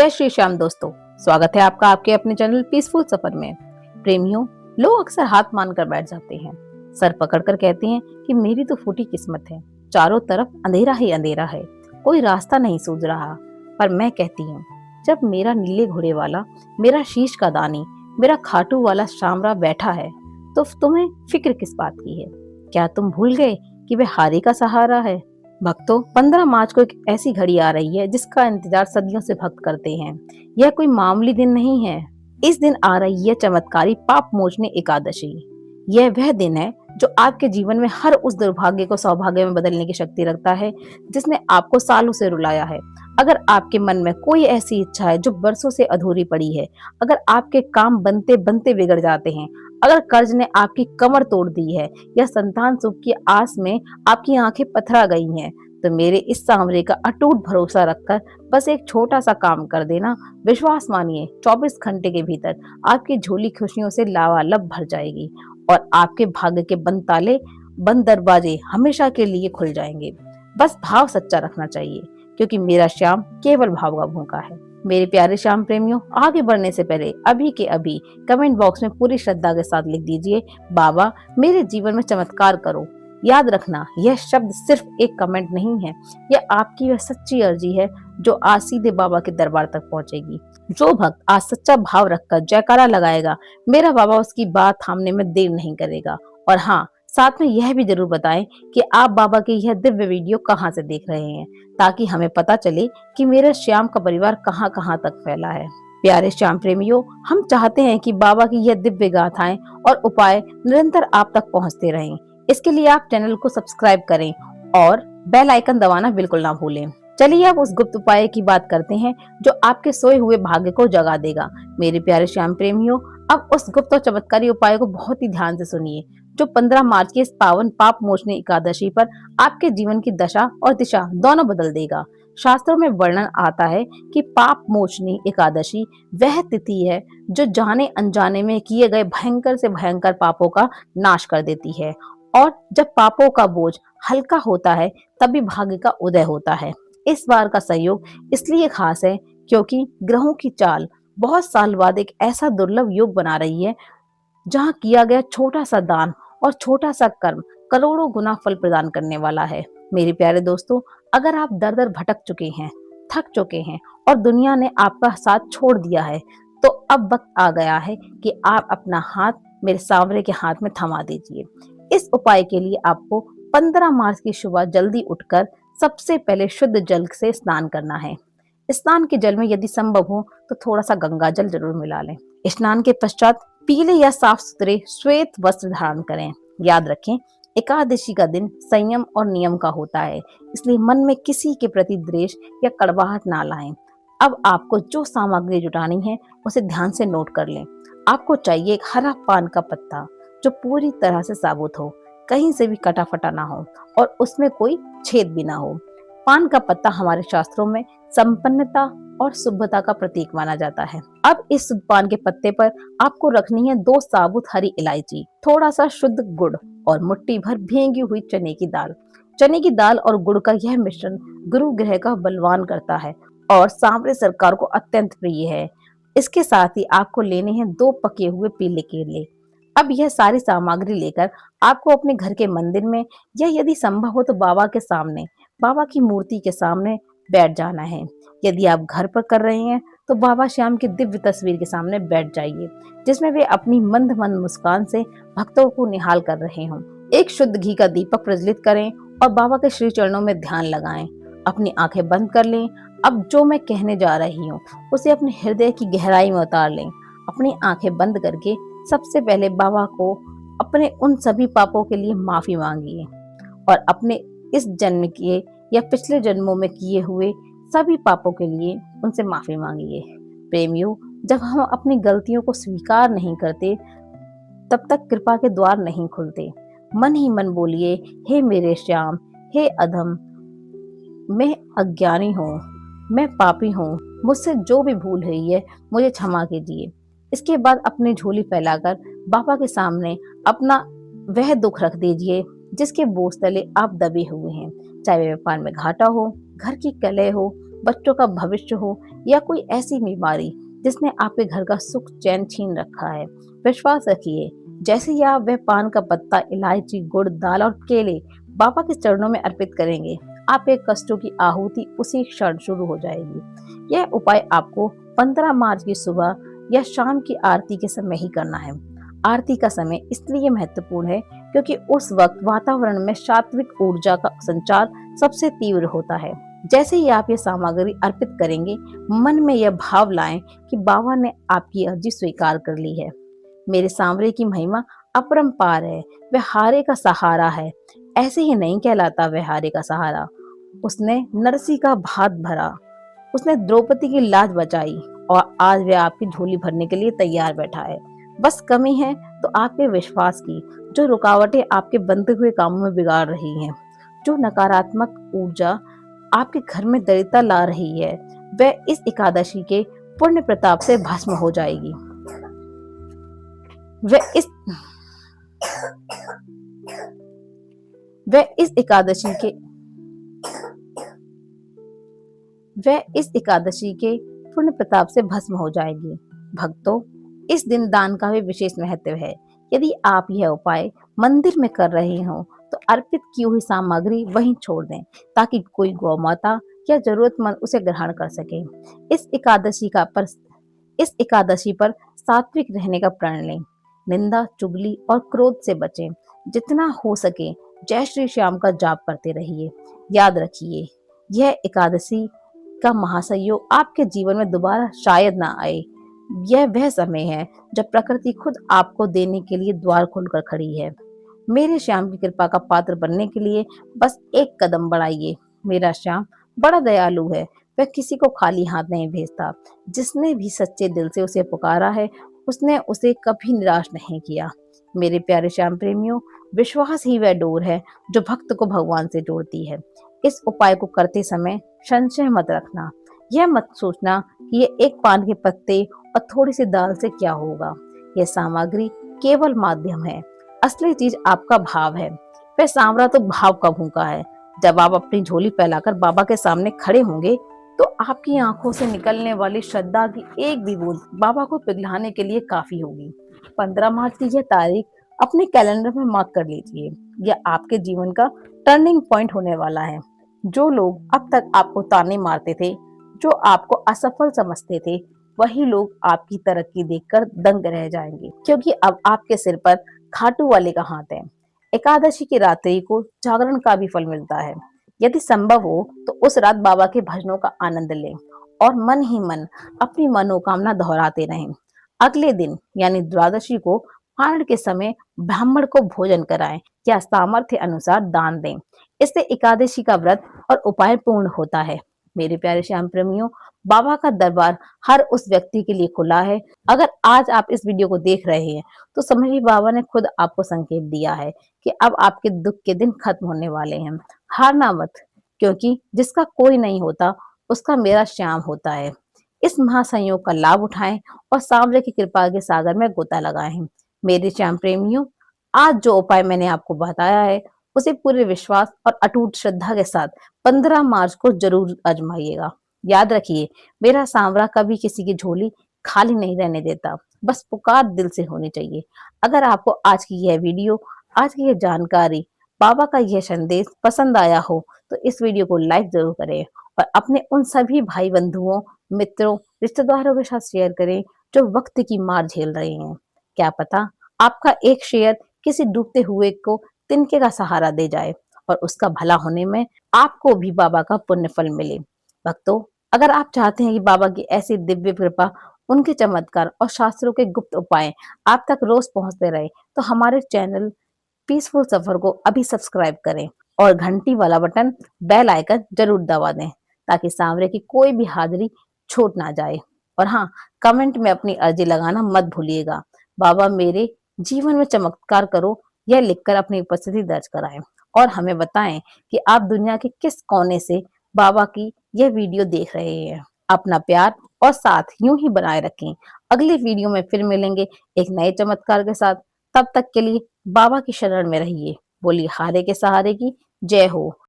जय श्री श्याम दोस्तों, स्वागत है आपका आपके अपने चैनल पीसफुल सफर में। प्रेमियों, लोग अक्सर हाथ मान कर बैठ जाते हैं, सर पकड़कर कहते हैं कि मेरी तो फूटी किस्मत है, चारों तरफ अंधेरा ही अंधेरा है, कोई रास्ता नहीं सूझ रहा। पर मैं कहती हूँ, जब मेरा नीले घोड़े वाला, मेरा शीश का दानी, मेरा खाटू वाला शामरा बैठा है, तो तुम्हें फिक्र किस बात की है? क्या तुम भूल गए कि वह हारी का सहारा है? भक्तों, 15 मार्च को एक ऐसी घड़ी आ रही है जिसका इंतजार सदियों से भक्त करते हैं। यह कोई मामूली दिन नहीं है। इस दिन आ रही है चमत्कारी पाप मोचनी एकादशी। यह वह दिन है जो आपके जीवन में हर उस दुर्भाग्य को सौभाग्य में बदलने की शक्ति रखता है जिसने आपको सालों से रुलाया है। अगर आपके मन में कोई ऐसी इच्छा है जो बरसों से अधूरी पड़ी है, अगर आपके काम बनते बनते बिगड़ जाते हैं, अगर कर्ज ने आपकी कमर तोड़ दी है या संतान सुख की आस में आपकी आंखें पथरा गई हैं, तो मेरे इस सांवरे का अटूट भरोसा रखकर बस एक छोटा सा काम कर देना। विश्वास मानिए, 24 घंटे के भीतर आपकी झोली खुशियों से लावालब भर जाएगी और आपके भाग्य के बंद ताले, बंद दरवाजे हमेशा के लिए खुल जाएंगे। बस भाव सच्चा रखना चाहिए, क्योंकि मेरा श्याम केवल भाव का भूखा है। मेरे प्यारे श्याम प्रेमियों, आगे बढ़ने से पहले अभी के अभी कमेंट बॉक्स में पूरी श्रद्धा के साथ लिख दीजिए, बाबा मेरे जीवन में चमत्कार करो। याद रखना, यह शब्द सिर्फ एक कमेंट नहीं है, यह आपकी वह सच्ची अर्जी है जो आज सीधे बाबा के दरबार तक पहुंचेगी। जो भक्त आज सच्चा भाव रखकर जयकारा लगाएगा, मेरा बाबा उसकी बात थामने में देर नहीं करेगा। और हाँ, साथ में यह भी जरूर बताएं कि आप बाबा की यह दिव्य वीडियो कहां से देख रहे हैं, ताकि हमें पता चले कि मेरे श्याम का परिवार कहां कहां तक फैला है। प्यारे श्याम प्रेमियों, हम चाहते हैं कि बाबा की यह दिव्य गाथाएं और उपाय निरंतर आप तक पहुंचते रहें। इसके लिए आप चैनल को सब्सक्राइब करें और बेल आइकन दबाना बिल्कुल ना भूलें। चलिए अब उस गुप्त उपाय की बात करते हैं जो आपके सोए हुए भाग्य को जगा देगा। मेरे प्यारे श्याम प्रेमियों, अब उस गुप्त और चमत्कारी उपाय को बहुत ही ध्यान से सुनिए, जो 15 मार्च की इस पावन पाप मोचनी एकादशी पर आपके जीवन की दशा और दिशा दोनों बदल देगा। शास्त्रों में वर्णन आता है कि पाप मोचनी एकादशी वह तिथि है जो जाने अनजाने में किए गए भयंकर से भयंकर पापों का नाश कर देती है, और जब पापों का बोझ हल्का होता है तभी भाग्य का उदय होता है। इस बार का संयोग इसलिए खास है क्योंकि ग्रहों की चाल बहुत साल बाद एक ऐसा दुर्लभ योग बना रही है जहां किया गया छोटा सा दान और छोटा सा कर्म करोड़ों गुना फल प्रदान करने वाला है। मेरे प्यारे दोस्तों, अगर आप दर दर भटक चुके हैं, थक चुके हैं और दुनिया ने आपका साथ छोड़ दिया है, तो अब वक्त आ गया है कि आप अपना हाथ मेरे सांवरे के हाथ में थमा दीजिए। इस उपाय के लिए आपको 15 मार्च की सुबह जल्दी उठकर सबसे पहले शुद्ध जल से स्नान करना है। स्नान के जल में यदि संभव हो तो थोड़ा सा गंगा जल जरूर मिला लें। स्नान के पश्चात पीले या साफ सुथरे श्वेत वस्त्र धारण करें। याद रखें, एकादशी का दिन संयम और नियम का होता है, इसलिए मन में किसी के प्रति द्वेष या कड़वाहट ना लाएं। अब आपको जो सामग्री जुटानी है उसे ध्यान से नोट कर लें। आपको चाहिए एक हरा पान का पत्ता जो पूरी तरह से साबुत हो, कहीं से भी कटा फटा ना हो और उसमें कोई छेद भी ना हो। पान का पत्ता हमारे शास्त्रों में संपन्नता और शुभता का प्रतीक माना जाता है। अब इस शुद्ध पान के पत्ते पर आपको रखनी है 2 साबुत हरी इलायची, थोड़ा सा शुद्ध गुड़ और मुट्ठी भर भींगी हुई चने की दाल। चने की दाल और गुड़ का यह मिश्रण गुरु ग्रह का बलवान करता है और सांवरे सरकार को अत्यंत प्रिय है। इसके साथ ही आपको लेने हैं 2 पके हुए पीले केले। अब यह सारी सामग्री लेकर आपको अपने घर के मंदिर में या यदि संभव हो तो बाबा के सामने, बाबा की मूर्ति के सामने बैठ जाना है। यदि आप घर पर कर रहे हैं तो बाबा श्याम की दिव्य तस्वीर के सामने बैठ जाइए, जिसमें वे अपनी मंद मंद मुस्कान से भक्तों को निहाल कर रहे हों। एक शुद्ध घी का दीपक प्रज्वलित करें और बाबा के श्री चरणों में ध्यान लगाएं। अपनी आंखें बंद कर लें। अब जो मैं कहने जा रही हूँ उसे अपने हृदय की गहराई में उतार लें। अपनी आंखें बंद करके सबसे पहले बाबा को अपने उन सभी पापों के लिए माफी मांगिए और अपने इस जन्म के या पिछले जन्मों में किए हुए सभी पापों के लिए उनसे माफी मांगिए। प्रेमियों, जब हम अपनी गलतियों को स्वीकार नहीं करते तब तक कृपा के द्वार नहीं खुलते। मन ही मन बोलिए, हे मेरे श्याम, हे अधम, मैं अज्ञानी हूँ, मैं पापी हूँ, मुझसे जो भी भूल हुई है मुझे क्षमा कीजिए। इसके बाद अपनी झोली फैलाकर बाबा के सामने अपना वह दुख रख दीजिए जिसके बोझ तले आप दबे हुए हैं। चाहे व्यापार में घाटा हो, घर की कलह हो, बच्चों का भविष्य हो या कोई ऐसी बीमारी जिसने आपके घर का सुख चैन छीन रखा है, विश्वास रखिए, जैसे ही आप वह पान का पत्ता, इलायची, गुड़, दाल और केले बाबा के चरणों में अर्पित करेंगे, आपके कष्टों की आहुति उसी क्षण शुरू हो जाएगी। यह उपाय आपको 15 मार्च की सुबह या शाम की आरती के समय ही करना है। आरती का समय इसलिए महत्वपूर्ण है क्योंकि उस वक्त वातावरण में सात्विक ऊर्जा का संचार सबसे तीव्र होता है। जैसे ही आप ये सामग्री अर्पित करेंगे, मन में यह भाव लाएं कि बाबा ने आपकी अर्जी स्वीकार कर ली है। मेरे सांवरे की महिमा अपरंपार है, वह हारे का सहारा है। ऐसे ही नहीं कहलाता वह हारे का सहारा। उसने नरसी का भात भरा, उसने द्रौपदी की लाज बचाई और आज वह आपकी झोली भरने के लिए तैयार बैठा है। बस कमी है तो आपके विश्वास की, जो रुकावटें आपके बनते हुए कामों में बिगाड़ रही हैं, जो नकारात्मक ऊर्जा आपके घर में दरिद्रता ला रही है, वह इस एकादशी के पुण्य प्रताप से भस्म हो जाएगी। वह इस वह इस एकादशी के वह इस एकादशी के पुण्य प्रताप से भस्म हो जाएगी। भक्तों, इस दिन दान का भी विशेष महत्व है। यदि आप यह उपाय मंदिर में कर रहे हो तो अर्पित की हुई सामग्री वहीं छोड़ दें ताकि कोई गौमाता या जरूरतमंद उसे ग्रहण कर सके। इस एकादशी पर सात्विक रहने का प्रण लें। निंदा, चुगली और क्रोध से बचें। जितना हो सके जय श्री श्याम का जाप करते रहिए। याद रखिए, यह एकादशी का महासंयोग आपके जीवन में दोबारा शायद ना आए। यह वह समय है जब प्रकृति खुद आपको देने के लिए द्वार खोलकर खड़ी है। मेरे श्याम की कृपा का पात्र बनने के लिए बस एक कदम बढ़ाइए। मेरा श्याम बड़ा दयालु है, वह किसी को खाली हाथ नहीं भेजता। जिसने भी सच्चे दिल से उसे पुकारा है, उसने उसे कभी निराश नहीं किया। मेरे प्यारे श्याम प्रेमियों, विश्वास ही वह डोर है जो भक्त को भगवान से जोड़ती है। इस उपाय को करते समय संशय मत रखना। यह मत सोचना कि ये एक पान के पत्ते और थोड़ी सी दाल से क्या होगा। यह सामग्री केवल माध्यम है, असली चीज आपका भाव है। वह सांवरा तो भाव का भूखा है। जब आप अपनी झोली फैलाकर बाबा के सामने खड़े होंगे तो आपकी आंखों से निकलने वाली श्रद्धा की एक भी बूंद बाबा को पिघलाने के लिए काफी होगी। 15 मार्च की यह तारीख अपने कैलेंडर में मार्क कर लीजिए। यह आपके जीवन का टर्निंग पॉइंट होने वाला है। जो लोग अब तक आपको ताने मारते थे, जो आपको असफल समझते थे, वही लोग आपकी तरक्की देखकर दंग रह जाएंगे, क्योंकि अब आपके सिर पर खाटू वाले का हाथ है। एकादशी की रात्रि को जागरण का भी फल मिलता है। यदि संभव हो तो उस रात बाबा के भजनों का आनंद लें और मन ही मन अपनी मनोकामना दोहराते रहें। अगले दिन यानी द्वादशी को पारण के समय ब्राह्मण को भोजन कराएं या सामर्थ्य अनुसार दान दें। इससे एकादशी का व्रत और उपाय पूर्ण होता है। मेरे प्यारे श्याम प्रेमियों, बाबा का दरबार हर उस व्यक्ति के लिए खुला है। अगर आज आप इस वीडियो को देख रहे हैं तो समझिए बाबा ने खुद आपको संकेत दिया है कि अब आपके दुख के दिन खत्म होने वाले हैं। हारना मत, क्योंकि जिसका कोई नहीं होता उसका मेरा श्याम होता है। इस महासंयोग का लाभ उठाएं और सांवरे की कृपा के सागर में गोता लगाएं। मेरे श्याम प्रेमियों, आज जो उपाय मैंने आपको बताया है उसे पूरे विश्वास और अटूट श्रद्धा के साथ 15 मार्च को जरूर आजमाइएगा। याद रखिए, मेरा सांवरा कभी किसी की झोली खाली नहीं रहने देता। बस पुकार दिल से होनी चाहिए। अगर आपको आज की यह वीडियो, आज की यह जानकारी, बाबा का यह संदेश पसंद आया हो तो इस वीडियो को लाइक जरूर करें और अपने उन सभी भाई बंधुओं, मित्रों, रिश्तेदारों के साथ शेयर करें जो वक्त की मार झेल रहे हैं। क्या पता आपका एक शेयर किसी डूबते हुए को तिनके का सहारा दे जाए और उसका भला होने में आपको भी बाबा का पुण्य फल मिले। भक्तों, अगर आप चाहते हैं कि बाबा की ऐसी दिव्य कृपा, उनके चमत्कार और शास्त्रों के गुप्त उपाय आप तक रोज पहुंचते रहे तो हमारे चैनल पीसफुल सफर को अभी सब्सक्राइब करें और घंटी वाला बटन, बेल आइकन जरूर दबा दें ताकि सांवरे की कोई भी हाजिरी छूट ना जाए। और हाँ, कमेंट में अपनी अर्जी लगाना मत भूलिएगा। बाबा मेरे जीवन में चमत्कार करो, यह लिखकर अपनी उपस्थिति दर्ज कराएं और हमें बताएं कि आप दुनिया के किस कोने से बाबा की यह वीडियो देख रहे हैं। अपना प्यार और साथ यूं ही बनाए रखें। अगले वीडियो में फिर मिलेंगे एक नए चमत्कार के साथ। तब तक के लिए बाबा की शरण में रहिए। बोलिए हारे के सहारे की जय हो।